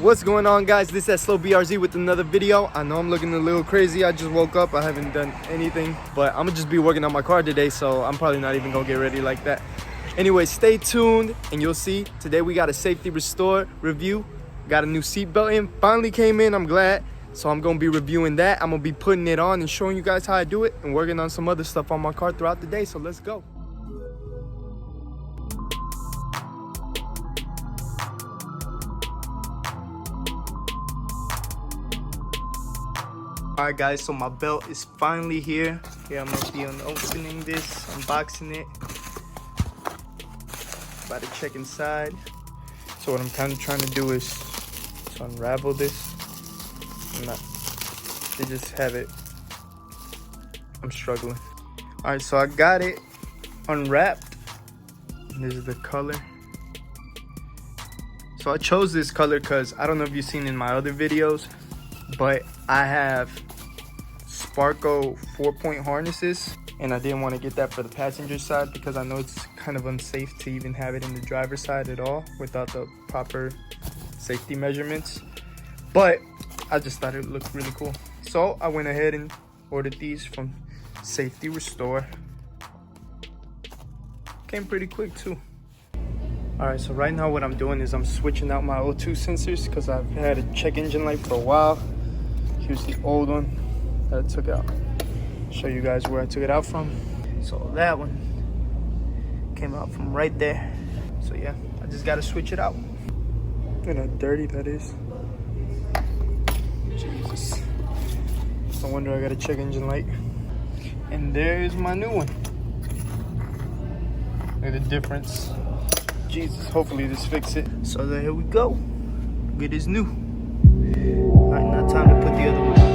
What's going on, guys? This is Slow BRZ with another video. I know I'm looking a little crazy. I just woke up. I haven't done anything, but I'm gonna just be working on my car today, so I'm probably not even gonna get ready like that. Anyway, stay tuned and you'll see. Today we got a safety restore review. Got a new seatbelt in. Finally came in, I'm glad. So I'm gonna be reviewing that. I'm gonna be putting it on and showing you guys how I do it and working on some other stuff on my car throughout the day. So let's go. Alright guys, so my belt is finally here. Here I'm gonna be opening this, unboxing it. About to check inside. So what I'm kind of trying to do is to unravel this. They just have it. I'm struggling. Alright, so I got it unwrapped. And this is the color. So I chose this color because I don't know if you've seen in my other videos, but I have Sparko 4-point harnesses, and I didn't want to get that for the passenger side because I know it's kind of unsafe to even have it in the driver's side at all without the proper safety measurements. But I just thought it looked really cool, so I went ahead and ordered these from Safety Restore. Came pretty quick too. Alright, so right now what I'm doing is I'm switching out my O2 sensors because I've had a check engine light for a while. Here's the old one that I took out. Show you guys where I took it out from. So that one came out from right there. So yeah, I just gotta switch it out. Look at how dirty that is. Jesus. No wonder I got a check engine light. And there's my new one. Look at the difference. Jesus, hopefully this fixes it. So there we go. It is new. Alright, now time to put the other one on.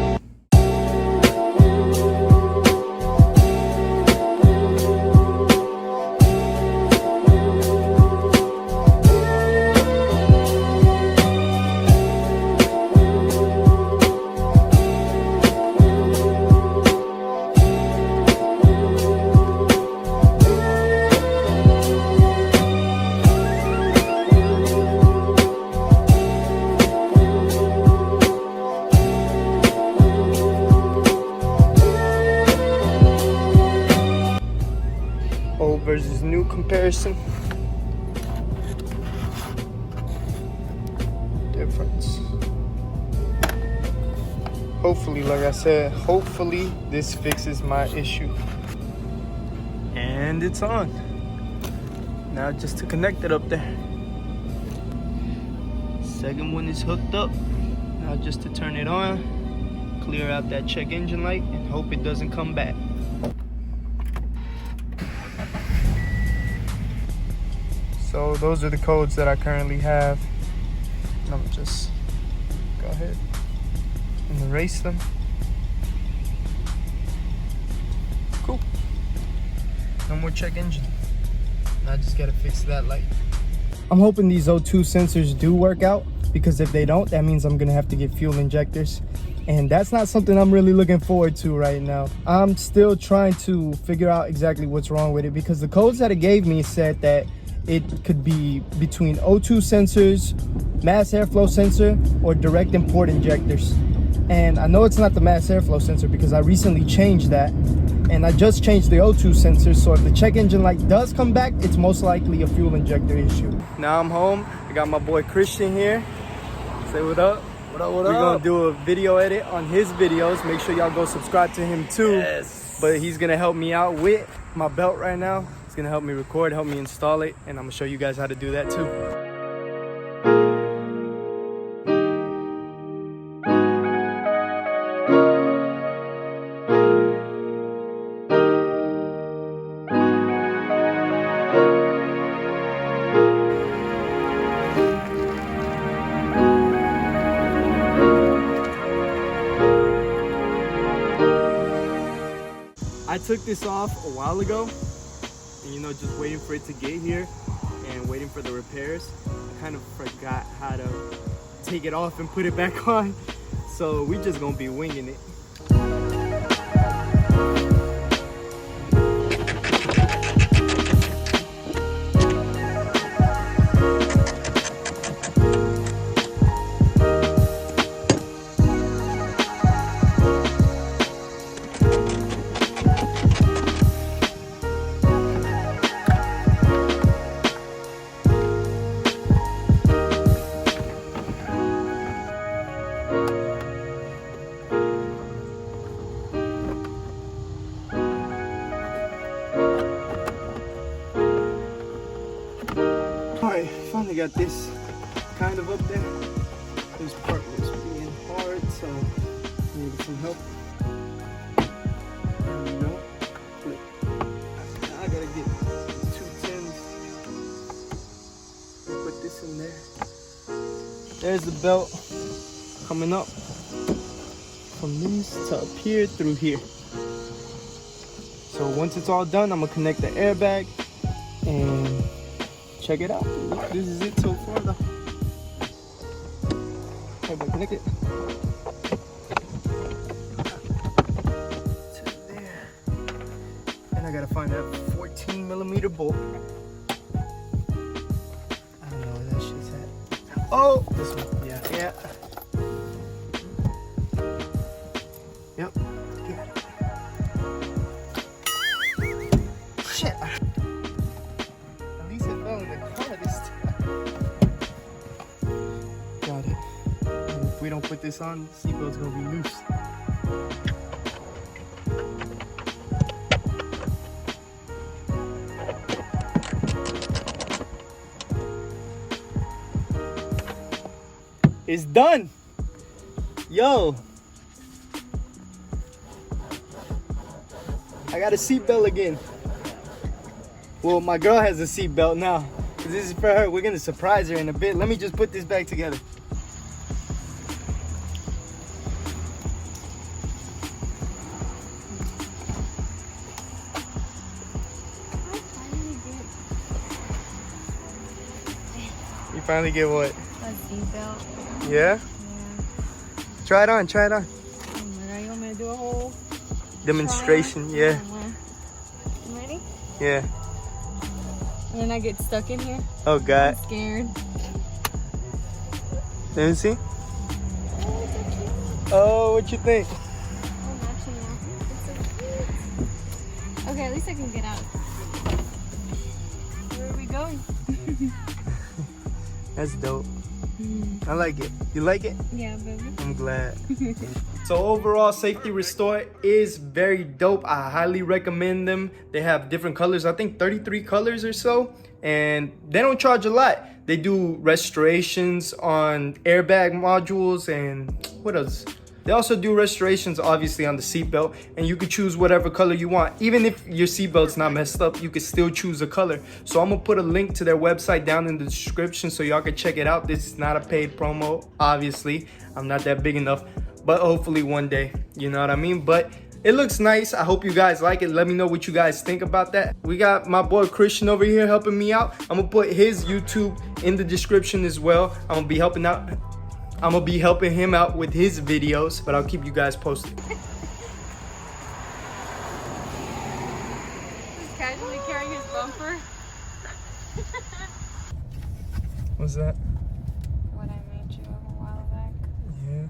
Old versus new comparison. Difference. Hopefully, like I said, hopefully this fixes my issue. And it's on. Now just to connect it up there. Second one is hooked up. Now just to turn it on, clear out that check engine light and hope it doesn't come back. So those are the codes that I currently have. And I'm just go ahead and erase them. Cool. No more check engine. Now I just gotta fix that light. I'm hoping these O2 sensors do work out, because if they don't, that means I'm gonna have to get fuel injectors. And that's not something I'm really looking forward to right now. I'm still trying to figure out exactly what's wrong with it, because the codes that it gave me said that it could be between O2 sensors, mass airflow sensor, or direct import injectors. And I know it's not the mass airflow sensor because I recently changed that. And I just changed the O2 sensor, so if the check engine light does come back, it's most likely a fuel injector issue. Now I'm home. I got my boy Christian here. Say what up. What up, what We're up? gonna do a video edit on his videos. Make sure y'all go subscribe to him too. Yes. But he's gonna help me out with my belt right now. He's gonna help me record, help me install it, and I'm gonna show you guys how to do that too. I took this off a while ago, and you know, just waiting for it to get here and waiting for the repairs. I kind of forgot how to take it off and put it back on, so we just gonna be winging it. finally got this kind of up there. This part was being hard, so I needed some help. There we go. Look, now I gotta get 210s. Put this in there. There's the belt coming up from this to up here through here. So once it's all done, I'm gonna connect the airbag and check it out. This is it so far though. Airbag connected. To there. And I gotta find that 14mm bolt. I don't know where that shit's at. Oh, this one. Yeah. Yeah. Yep. Got it. Shit. At least it fell in the car this time. Got it. And if we don't put this on, the seatbelt's gonna be loose. It's done. Yo. I got a seatbelt again. Well, my girl has a seatbelt now. This is for her. We're gonna surprise her in a bit. Let me just put this back together. You finally get what? A seatbelt. Yeah? Yeah. Try it on, try it on. Oh my god, you want me to do a whole Demonstration, yeah. You ready? Yeah. And then I get stuck in here. Oh god. I'm scared. Let me see. Oh, what you think? Oh, actually, yeah. It's so cute. Okay, at least I can get out. Where are we going? That's dope. I like it. You like it? Yeah, baby. I'm glad. So overall, Safety Restore is very dope. I highly recommend them. They have different colors. I think 33 colors or so. And they don't charge a lot. They do restorations on airbag modules and what else? They also do restorations, obviously, on the seatbelt, and you could choose whatever color you want. Even if your seatbelt's not messed up, you could still choose a color. So I'm gonna put a link to their website down in the description so y'all can check it out. This is not a paid promo, obviously. I'm not that big enough, but hopefully one day, you know what I mean? But it looks nice. I hope you guys like it. Let me know what you guys think about that. We got my boy Christian over here helping me out. I'm gonna put his YouTube in the description as well. I'm gonna be helping him out with his videos, but I'll keep you guys posted. Just casually carrying his bumper. What's that? What I made you a while back. Yeah.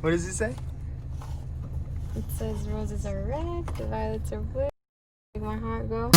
What does it say? It says roses are red, the violets are blue. Make my heart go.